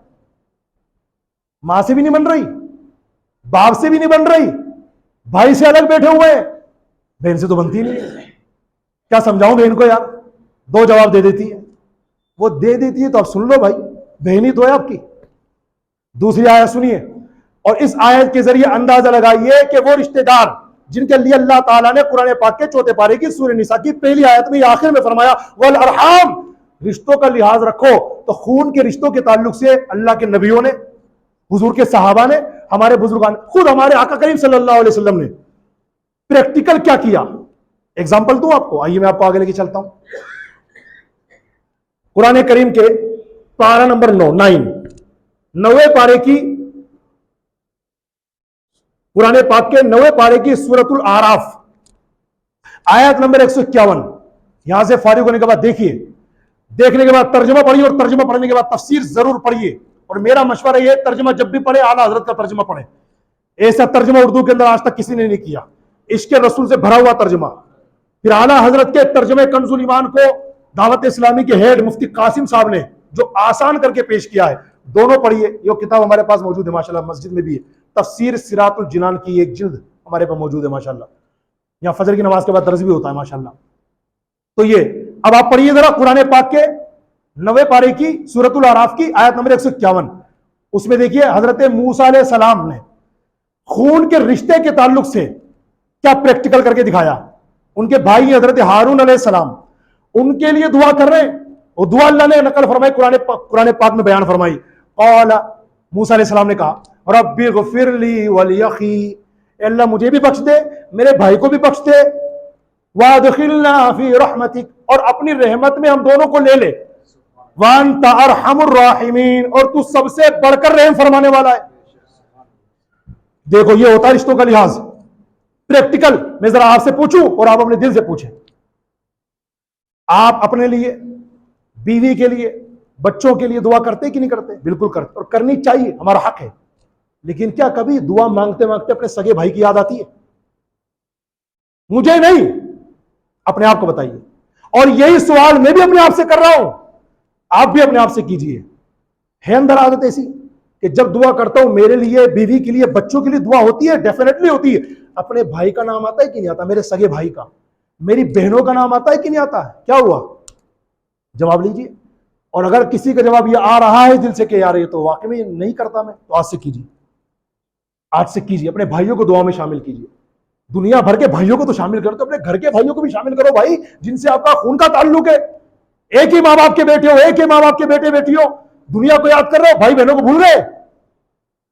ماں سے بھی نہیں بن رہی, باپ سے بھی نہیں بن رہی, بھائی سے الگ بیٹھے ہوئے ہیں, بہن سے تو بنتی نہیں ہے. کیا سمجھاؤں بہن کو یار؟ دو جواب دے دیتی ہے. وہ دے دیتی ہے تو آپ سن لو بھائی, بہن ہی تو ہے آپ کی. دوسری آیت سنیے اور اس آیت کے ذریعے اندازہ لگائیے کہ وہ رشتہ دار جن کے لیے اللہ تعالیٰ نے قرآن پاک کے 4 پارے کی سورہ نساء کی پہلی آیت میں آخر میں فرمایا والارحام, رشتوں کا لحاظ رکھو. تو خون کے رشتوں کے تعلق سے اللہ کے نبیوں نے, حضور کے صحابہ نے, ہمارے بزرگان, خود ہمارے آقا کریم صلی اللہ علیہ وسلم نے پریکٹیکل کیا کیا. ایگزامپل دوں آپ کو, آئیے میں آپ کو آگے لے کے چلتا ہوں. قرآن کریم کے پارہ نمبر 9 پارے کی, قرآن پاک کے 9 پارے کی سورۃ الاعراف آیت نمبر 151. یہاں سے فارغ ہونے کے بعد دیکھیے, دیکھنے کے بعد ترجمہ پڑھیے اور ترجمہ پڑھنے کے بعد تفسیر ضرور پڑھیے. اور میرا مشورہ یہ, ترجمہ جب بھی پڑھے اعلیٰ حضرت کا ترجمہ پڑھے. ایسا ترجمہ اردو کے اندر آج تک کسی نے نہیں کیا, عشق رسول سے بھرا ہوا ترجمہ. پھر اعلیٰ حضرت کے ترجمے کنز الایمان کو دعوت اسلامی کے ہیڈ مفتی قاسم صاحب نے جو آسان کر کے پیش کیا ہے, دونوں پڑھیے. یہ کتاب ہمارے پاس موجود ہے ماشاءاللہ, مسجد میں بھی ہے. تفسیر صراط الجنان کی ایک جلد ہمارے پاس موجود ہے ماشاءاللہ. یہاں فجر کی نماز کے بعد درس بھی ہوتا ہے ماشاءاللہ. تو یہ اب آپ پڑھیے ذرا قرآن پاک کے 9 پارے کی سورۃ الاعراف کی آیت نمبر 151. اس میں دیکھیے حضرت موسیٰ علیہ السلام نے خون کے رشتے کے تعلق سے کیا پریکٹیکل کر کے دکھایا. ان کے بھائی حضرت ہارون علیہ السلام ان کے لیے دعا کر رہے ہیں, وہ دعا اللہ نے نقل فرمائی, قرآن پاک میں بیان فرمائی. قال موسیٰ علیہ السلام نے کہا رب اغفر لی ولی اخی, اے اللہ مجھے بھی بخش دے, میرے بھائی کو بھی بخش دے. وادخلنا فی رحمتک, اور اپنی رحمت میں ہم دونوں کو لے لے. وانت ارحم الراحمین, اور تو سب سے بڑھ کر رحم فرمانے والا ہے. دیکھو یہ ہوتا ہے رشتوں کا لحاظ پریکٹیکل. میں ذرا آپ سے پوچھوں اور آپ اپنے دل سے پوچھیں, آپ اپنے لیے, بیوی کے لیے, بچوں کے لیے دعا کرتے کہ نہیں کرتے؟ بالکل کرتے, اور کرنی چاہیے, ہمارا حق ہے. لیکن کیا کبھی دعا مانگتے مانگتے اپنے سگے بھائی کی یاد آتی ہے؟ مجھے نہیں, اپنے آپ کو بتائیے. اور یہی سوال میں بھی اپنے آپ سے کر رہا ہوں, آپ بھی اپنے آپ سے کیجئے. ہے اندر عادت ایسی کہ جب دعا کرتا ہوں میرے لیے, بیوی کے لیے, بچوں کے لیے دعا ہوتی ہے, ڈیفینیٹلی ہوتی ہے. اپنے بھائی کا نام آتا ہے کہ نہیں آتا؟ میرے سگے بھائی کا, میری بہنوں کا نام آتا ہے کہ نہیں آتا ہے؟ کیا ہوا؟ جواب لیجئے. اور اگر کسی کا جواب یہ آ رہا ہے دل سے کہ یار یہ تو واقعی میں نہیں کرتا میں, تو آج سے کیجیے, آج سے کیجیے. اپنے بھائیوں کو دعا میں شامل کیجیے. دنیا بھر کے بھائیوں کو تو شامل کرو, تو اپنے گھر کے بھائیوں کو بھی شامل کرو بھائی, جن سے آپ کا خون کا تعلق ہے. ایک ہی ماں باپ کے بیٹے ہو, ایک ہی ماں باپ کے بیٹے بیٹی ہو, دنیا کو یاد کر رہے ہو, بھائی بہنوں کو بھول گئے.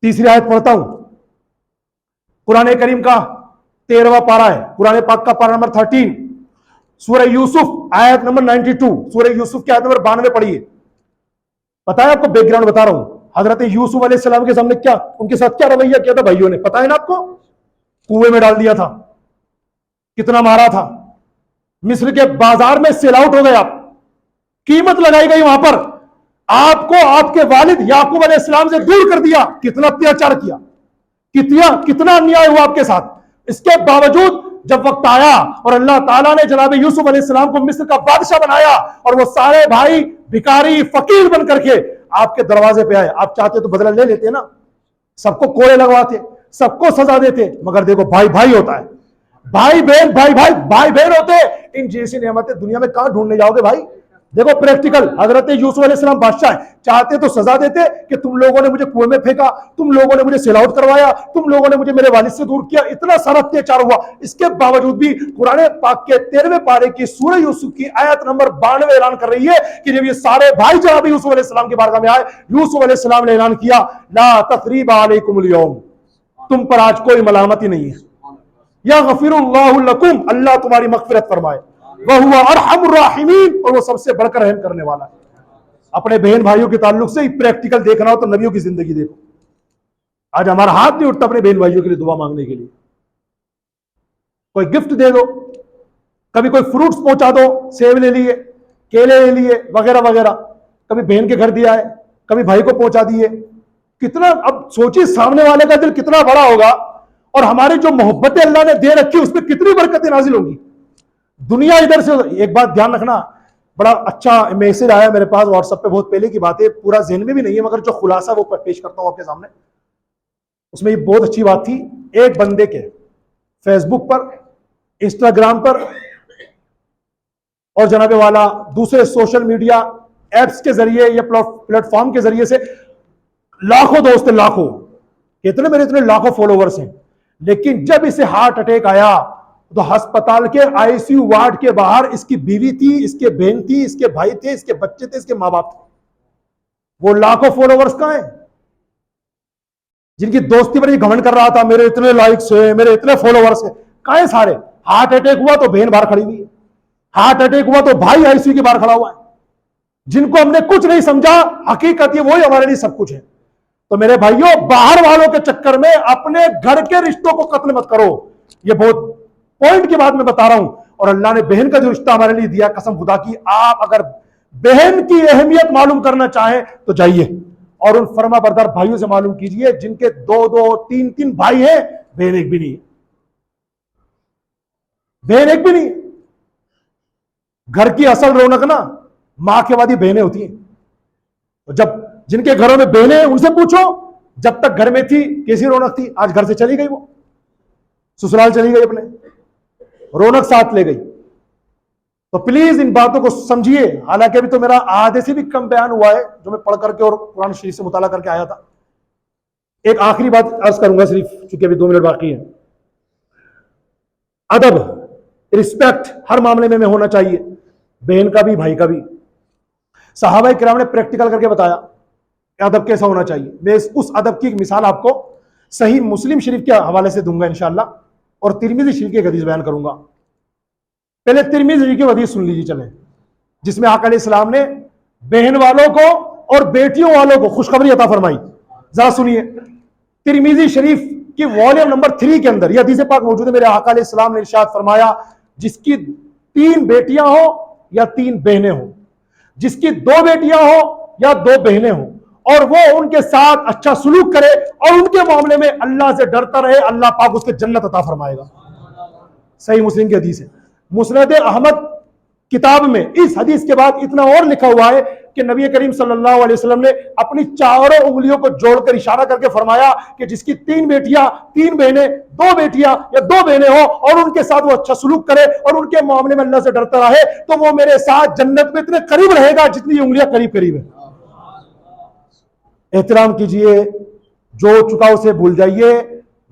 تیسری آیت پڑھتا ہوں, قرآن کریم کا 13واں پارہ ہے, قرآن پاک کا پارہ نمبر 13, سورہ یوسف آیت نمبر 92. سورہ یوسف کی آیت نمبر 92 پڑھیے. پتا ہے آپ کو, بیک گراؤنڈ بتا رہا ہوں, حضرت یوسف علیہ السلام کے سامنے کیا, ان کے ساتھ کیا رویہ کیا تھا بھائیوں نے, پتا ہے نا آپ کو؟ کنویں میں ڈال دیا تھا, کتنا مارا تھا, مصر کے بازار میں سیل آؤٹ ہو گئے, آپ قیمت لگائی گئی وہاں پر, آپ کو آپ کے والد یعقوب علیہ السلام سے دور کر دیا, کتنا اتیاچار کیا, کتنا انیائے ہوا آپ کے ساتھ. اس کے باوجود جب وقت آیا اور اللہ تعالیٰ نے جناب یوسف علیہ السلام کو مصر کا بادشاہ بنایا, اور وہ سارے بھائی بھکاری فقیر بن کر کے آپ کے دروازے پہ آئے, آپ چاہتے تو بدلہ لے لیتے نا, سب کو کوڑے لگواتے, سب کو سزا دیتے, مگر دیکھو بھائی بھائی ہوتا ہے, بھائی بہن بھائی بہن ہوتے. ان جیسی نعمتیں دنیا میں کہاں ڈھونڈنے جاؤ گے بھائی؟ دیکھو پریکٹیکل، حضرت یوسف علیہ السلام بادشاہ ہے، چاہتے تو سزا دیتے کہ تم لوگوں نے مجھے کنویں میں پھینکا، تم لوگوں نے مجھے سیل آؤٹ کروایا، تم لوگوں نے مجھے میرے والد سے دور کیا، اتنا سارا اتیاچار ہوا، اس کے باوجود بھی قرآن پاک کے 13ویں پارے کی سورہ یوسف کی آیت نمبر 92 اعلان کر رہی ہے کہ جب یہ سارے بھائی جناب یوسف علیہ السلام کی بارگاہ میں آئے، یوسف علیہ السلام نے اعلان کیا لا تثریب علیکم اليوم، تم پر آج کوئی ملامت ہی نہیں ہے، یغفر اللہ لکم، اللہ تمہاری مغفرت فرمائے، وَهُوَ أَرْحَمُ الرَّاحِمِينَ، اور وہ سب سے بڑھ کر رحم کرنے والا ہے۔ اپنے بہن بھائیوں کے تعلق سے پریکٹیکل دیکھنا ہو تو نبیوں کی زندگی دیکھو۔ آج ہمارا ہاتھ نہیں اٹھتا اپنے بہن بھائیوں کے لیے دعا مانگنے کے لیے، کوئی گفٹ دے دو، کبھی کوئی فروٹس پہنچا دو، سیب لے لیے، کیلے لے لیے، وغیرہ وغیرہ، کبھی بہن کے گھر دیا ہے، کبھی بھائی کو پہنچا دیے، کتنا، اب سوچیے سامنے والے کا دل کتنا بڑا ہوگا، اور ہماری جو محبتیں اللہ نے دے رکھی اس پہ کتنی برکتیں نازل ہوں گی۔ دنیا ادھر سے، ایک بات دھیان رکھنا، بڑا اچھا میسج آیا میرے پاس واٹس ایپ پہ، بہت پہلے کی بات ہے، پورا ذہن میں بھی نہیں ہے مگر جو خلاصہ وہ پیش کرتا ہوں آپ کے سامنے۔ اس میں یہ بہت اچھی بات تھی، ایک بندے کے فیس بک پر، انسٹاگرام پر اور جناب والا دوسرے سوشل میڈیا ایپس کے ذریعے یا پلیٹ فارم کے ذریعے سے لاکھوں دوست ہیں، لاکھوں، کتنے میرے اتنے لاکھوں فالوورز ہیں، لیکن جب اسے ہارٹ اٹیک آیا تو ہسپتال کے آئی سی یو وارڈ کے باہر اس کی بیوی تھی، اس کے بہن تھی، اس کے بھائی تھے، اس کے بچے تھے، اس کے ماں باپ تھے۔ وہ لاکھوں فالوورز کہاں ہیں جن کی دوستی پر یہ گھمنڈ کر رہا تھا میرے اتنے لائکس ہیں، میرے اتنے فالوورز ہیں، کہاں ہیں سارے؟ ہارٹ اٹیک ہوا تو بہن باہر کھڑی ہوئی ہے، ہارٹ اٹیک ہوا تو بھائی آئی سی یو کے باہر کھڑا ہوا ہے، جن کو ہم نے کچھ نہیں سمجھا حقیقت یہ وہی ہمارے لیے سب کچھ ہے۔ تو میرے بھائیوں، باہر والوں کے چکر میں اپنے گھر کے رشتوں کو قتل مت کرو، یہ بہت پوائنٹ کی بات میں بتا رہا ہوں۔ اور اللہ نے بہن کا جو رشتہ ہمارے لیے دیا، قسم خدا کی، آپ اگر بہن کی اہمیت معلوم کرنا چاہیں تو جائیے اور ان فرما بردار بھائیوں سے معلوم کیجئے جن کے 2 3 بھائی ہیں، بہن ایک بھی نہیں ہے، بہن ایک بھی نہیں ہے۔ گھر کی اصل رونق نا ماں کے بعد ہی بہنیں ہوتی ہیں، جب جن کے گھروں میں بہنیں ہیں ان سے پوچھو جب تک گھر میں تھی کیسی رونق تھی، آج گھر سے چلی گئی، وہ سسرال چلی گئی، اپنے رونق ساتھ لے گئی۔ تو پلیز ان باتوں کو سمجھیے، حالانکہ ابھی تو میرا آدھے سے بھی کم بیان ہوا ہے جو میں پڑھ کر کے اور قرآن شریف سے مطالعہ کر کے آیا تھا۔ ایک آخری بات عرض کروں گا صرف، چونکہ ابھی 2 منٹ باقی ہیں۔ ادب، رسپیکٹ ہر معاملے میں ہونا چاہیے، بہن کا بھی بھائی کا بھی۔ صحابہ کرام نے پریکٹیکل کر کے بتایا کہ ادب کیسا ہونا چاہیے۔ میں اس ادب کی ایک مثال آپ کو صحیح مسلم شریف کے حوالے سے دوں گا انشاءاللہ، اور ترمذی شریف کی ایک حدیث بیان کروں گا۔ پہلے ترمذی شریف کی حدیث سن لیجیے چلیں، جس میں آقا علیہ السلام نے بہن والوں کو اور بیٹیوں والوں کو خوشخبری عطا فرمائی۔ ذرا سنیے، ترمذی شریف کی والیوم نمبر 3 کے اندر یہ حدیث پاک موجود ہے۔ میرے آقا علیہ السلام نے ارشاد فرمایا، جس کی 3 بیٹیاں ہوں یا 3 بہنیں ہوں، جس کی 2 بیٹیاں ہوں یا 2 بہنیں ہوں، اور وہ ان کے ساتھ اچھا سلوک کرے اور ان کے معاملے میں اللہ سے ڈرتا رہے، اللہ پاک اس کے جنت عطا فرمائے گا۔ صحیح مسلم کی حدیث ہے۔ مسند احمد کتاب میں اس حدیث کے بعد اتنا اور لکھا ہوا ہے کہ نبی کریم صلی اللہ علیہ وسلم نے اپنی چاروں انگلیوں کو جوڑ کر اشارہ کر کے فرمایا کہ جس کی 3 بیٹیاں، 3 بہنیں، 2 بیٹیاں یا 2 بہنیں ہوں اور ان کے ساتھ وہ اچھا سلوک کرے اور ان کے معاملے میں اللہ سے ڈرتا رہے تو وہ میرے ساتھ جنت میں اتنے قریب رہے گا جتنی یہ انگلیاں قریب قریب ہیں۔ احترام کیجئے، جو ہو چکا اسے بھول جائیے،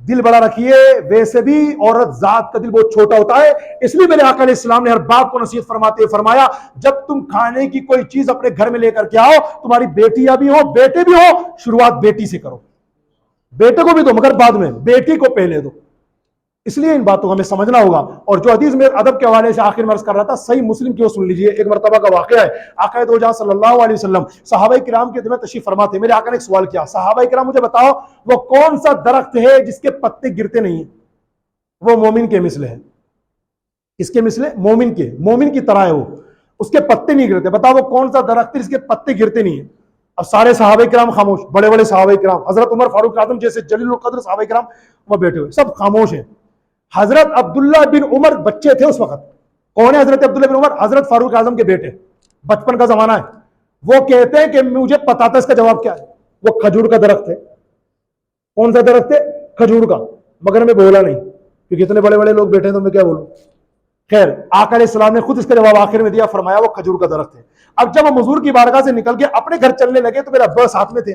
دل بڑا رکھیے، ویسے بھی عورت ذات کا دل بہت چھوٹا ہوتا ہے۔ اس لیے میرے آقا علیہ السلام نے ہر باپ کو نصیحت فرماتے ہوئے فرمایا، جب تم کھانے کی کوئی چیز اپنے گھر میں لے کر کے آؤ، تمہاری بیٹیاں بھی ہو بیٹے بھی ہو، شروعات بیٹی سے کرو، بیٹے کو بھی دو مگر بعد میں، بیٹی کو پہلے دو۔ اس لیے ان باتوں کو ہمیں سمجھنا ہوگا۔ اور جو حدیث میں ادب کے حوالے سے آخر میں عرض کر رہا تھا، صحیح مسلم کی وہ سن لیجئے۔ ایک مرتبہ کا واقعہ ہے، آقا دو جہاں صلی اللہ علیہ وسلم صحابہ کرام کے دل میں تشریف فرما تھے۔ میرے آقا نے ایک سوال کیا، صحابہ کرام مجھے بتاؤ وہ کون سا درخت ہے جس کے پتے گرتے نہیں ہیں؟ وہ مومن کے مثل ہے۔ اس کے مثل ہے؟ مومن کے، مومن کی طرح ہے وہ، اس کے پتے نہیں گرتے۔ بتاؤ وہ کون سا درخت ہے جس کے پتے گرتے نہیں ہیں؟ اب سارے صحابہ کرام خاموش، بڑے بڑے صحابہ کرام، حضرت عمر فاروق اعظم جیسے جلیل القدر صحابہ کرام وہ بیٹھے ہوئے، سب خاموش ہیں۔ حضرت عبداللہ بن عمر بچے تھے اس وقت۔ کون ہے حضرت عبداللہ بن عمر؟ حضرت فاروق اعظم کے بیٹے، بچپن کا زمانہ ہے۔ وہ کہتے ہیں کہ مجھے پتا تھا اس کا جواب کیا ہے، وہ کھجور کا درخت ہے۔ کون سا درخت ہے؟ کھجور کا، مگر میں بولا نہیں کیونکہ اتنے بڑے بڑے لوگ بیٹھے ہیں تو میں کیا بولوں۔ خیر، آقا علیہ السلام نے خود اس کا جواب آخر میں دیا، فرمایا وہ کھجور کا درخت ہے۔ اب جب ہم حضور کی بارگاہ سے نکل کے اپنے گھر چلنے لگے تو میرے ابا ساتھ میں تھے،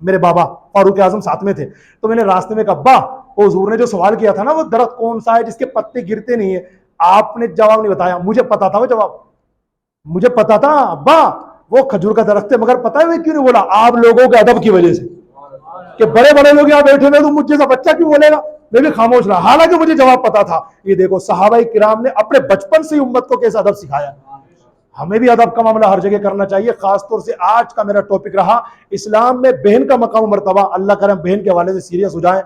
میرے بابا فاروق اعظم ساتھ میں تھے. تو میں نے راستے میں کہا ابا وہ حضور نے جو سوال کیا تھا نا وہ درخت کون سا ہے جس کے پتے گرتے نہیں ہیں، آپ نے جواب نہیں بتایا. مجھے پتا تھا وہ جواب، مجھے پتا تھا ابا وہ کھجور کا درخت ہے، مگر پتا ہے میں کیوں نہیں بولا؟ آپ لوگوں کے ادب کی وجہ سے کہ بڑے بڑے لوگ یہاں بیٹھے ہوئے تو مجھ جیسا بچہ کیوں بولے گا، میں بھی خاموش رہا، حالانکہ مجھے جواب پتا تھا. یہ دیکھو صحابہ کرام نے اپنے بچپن سے امت کو کیسا ادب سکھایا. ہمیں بھی ادب کا معاملہ ہر جگہ کرنا چاہیے. خاص طور سے آج کا میرا ٹاپک رہا اسلام میں بہن کا مقام و مرتبہ. اللہ کرم بہن کے حوالے سے سیریس ہو جائیں،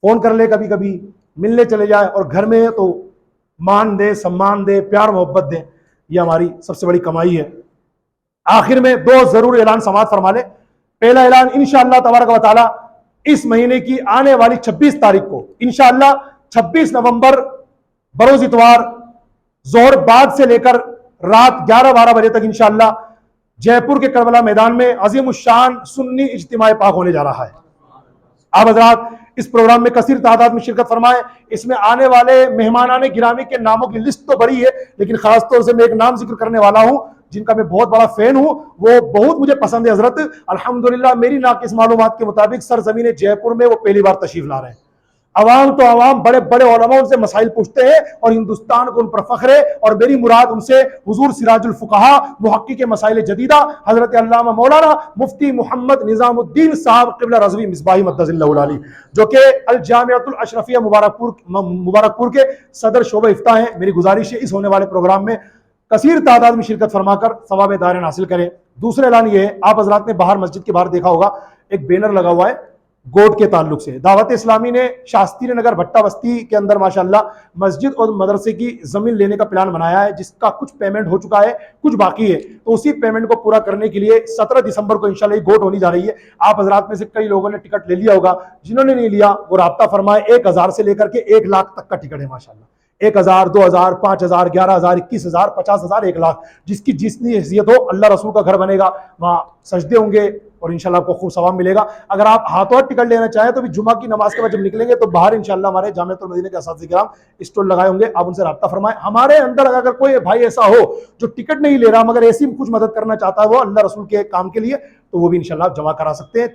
فون کر لے، کبھی کبھی ملنے چلے جائے، اور گھر میں تو مان دے، سمان دے، پیار محبت دیں. یہ ہماری سب سے بڑی کمائی ہے. آخر میں دو ضرور اعلان سماعت فرما لیں. پہلا اعلان انشاءاللہ تبارک و تعالی اس مہینے کی آنے والی 26 تاریخ کو انشاءاللہ 26 نومبر بروز اتوار ظہر بعد سے لے کر رات 11-12 بجے تک انشاءاللہ جے پور کے کربلا میدان میں عظیم الشان سنی اجتماع پاک ہونے جا رہا ہے. آپ حضرات اس پروگرام میں کثیر تعداد میں شرکت فرمائیں. اس میں آنے والے مہمانان گرامی کے ناموں کی لسٹ تو بڑی ہے، لیکن خاص طور سے میں ایک نام ذکر کرنے والا ہوں جن کا میں بہت بڑا فین ہوں، وہ بہت مجھے پسند ہے. حضرت الحمدللہ میری ناقص معلومات کے مطابق سرزمین جے پور میں وہ پہلی بار تشریف لا رہے ہیں. عوام تو عوام، بڑے بڑے علماء ان سے مسائل پوچھتے ہیں اور ہندوستان کو ان پر فخر ہے. اور میری مراد ان سے حضور سراج الفقہا محقق مسائل جدیدہ حضرت علامہ مولانا مفتی محمد نظام الدین صاحب قبلہ رضوی مصباحی مقدس اللہ العالی، جو کہ الجامعۃ الاشرفیہ مبارک پور کے صدر شعبہ افتاء ہیں. میری گزارش ہے اس ہونے والے پروگرام میں کثیر تعداد میں شرکت فرما کر ثواب دارین حاصل کریں. دوسرا اعلان یہ ہے، آپ حضرات نے باہر مسجد کے باہر دیکھا ہوگا ایک بینر لگا ہوا ہے گوٹ کے تعلق سے. دعوت اسلامی نے شاستری نگر بھٹا بستی کے اندر ماشاءاللہ مسجد اور مدرسے کی زمین لینے کا پلان بنایا ہے، جس کا کچھ پیمنٹ ہو چکا ہے، کچھ باقی ہے. تو اسی پیمنٹ کو پورا کرنے کے لیے 17 دسمبر کو انشاءاللہ یہ گوٹ ہونی جا رہی ہے. آپ حضرات میں سے کئی لوگوں نے ٹکٹ لے لیا ہوگا، جنہوں نے نہیں لیا وہ رابطہ فرمائے. 1000 سے لے کر کے 1 لاکھ تک کا ٹکٹ ہے ماشاءاللہ. 1000 2000 5000 11000 21000 50000 1 لاکھ، جس کی جتنی حیثیت ہو. اللہ رسول کا گھر بنے گا، وہاں سجدے ہوں گے اور انشاءاللہ آپ کو خوب ثواب ملے گا. اگر آپ ہاتھوں ہاتھ ٹکٹ لینا چاہیں تو بھی جمعہ کی نماز کے بعد جب نکلیں گے تو باہر انشاءاللہ ہمارے جامعۃ المدینہ کے اساتذہ کرام اسٹال لگائے ہوں گے، آپ ان سے رابطہ فرمائیں. ہمارے اندر اگر کوئی بھائی ایسا ہو جو ٹکٹ نہیں لے رہا مگر ایسی کچھ مدد کرنا چاہتا ہے وہ اللہ رسول کے کام کے لیے، تو وہ بھی انشاءاللہ آپ جمع کرا سکتے ہیں.